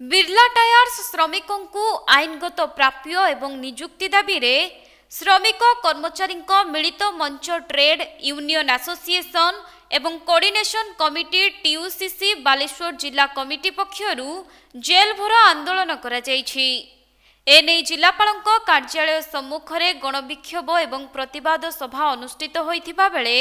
Birla tyres श्रमिकों को आईनगत प्राप्य एवं निजुक्ति दाबी रे श्रमिक कर्मचारी मिलित मंच ट्रेड यूनियन एसोसिएशन एवं कोऑर्डिनेशन कमिटी टीयूसीसी बालेश्वर जिला कमिटी पक्षरु जेल भर आंदोलन करा जायछि। एने जिलापालक कार्यालय सम्मुखरे गणविक्षोभ एवं प्रतिवाद सभा अनुष्ठित होइथिबा बेले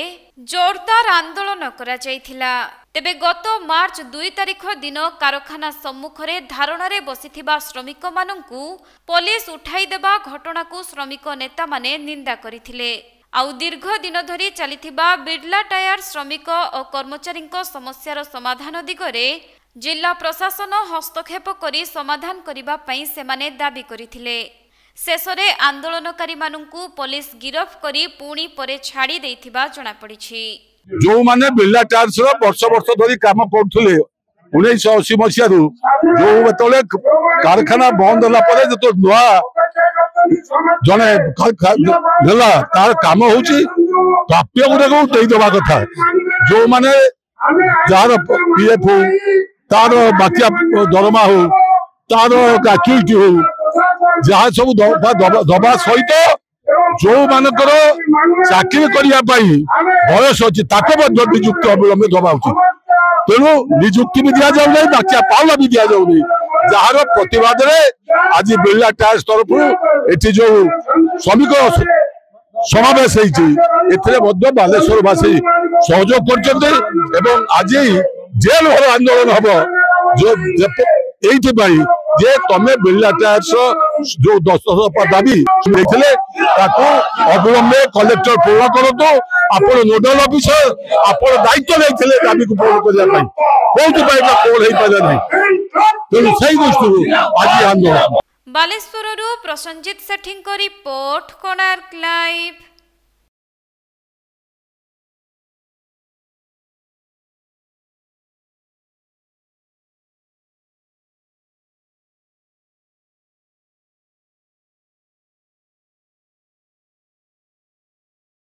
जोरदार आंदोलन करा जायथिला। तेबे गत मार्च 2 तारिख दिन कारखाना सम्मुखरे धारणारे बसिथिबा श्रमिक मानंकु पुलिस उठाई देबा घटना को श्रमिक नेता माने निंदा करिथिले। आउ दीर्घ दिन धरी चलिथिबा बिरला टायर श्रमिक और कर्मचारी समस्यार समाधान दिगरे जिला प्रशासन हस्तक्षेप करी समाधान करिबा पई सेमाने दाबी करिथिले। शेषरे आंदोलनकारी मानंकु पुलिस गिरफ करी पुणी परे छाड़ी देथिबा जणा पड़िछि। जो माने बिरला टायर्स वर्ष वर्ष धरी काम करथुले 1980 मसिया जो बेतले कारखाना बंद होला परे जो नुआ जने नेला तार काम होची प्राप्य गुडे को देई देबा कथा। जो माने जार पीएफ तार बाकिया दरमा हो तार ग्रेच्युटी हो जहाँ सब दबा सहित जो मानकर चाकरी करने बयस अच्छी निजुक्ति अविलंबे दबा उचित। तेणु निजुक्ति भी दि जाऊ नहीं बाकिया पाउला भी दि जाऊ नहीं जार प्रतिवाद आज बिरला टायर्स तरफ एटी जो श्रमिक समावेश होती बालेश्वरवासी सहयोग कर आज जेल भर आंदोलन हम जो जे तमे बिरला टायर्स जो 10 दाबी अविलंबे कलेक्टर पूर्ण करूँ आपण नोडल ऑफिसर आपण दायित्व नहीं दाबी को पूर्ण करने कौन हो पारे ना तेणु से दृष्टि आज आंदोलन। बालेश्वर प्रसन्नजित सेठी रिपोर्ट कोणार्क लाइव।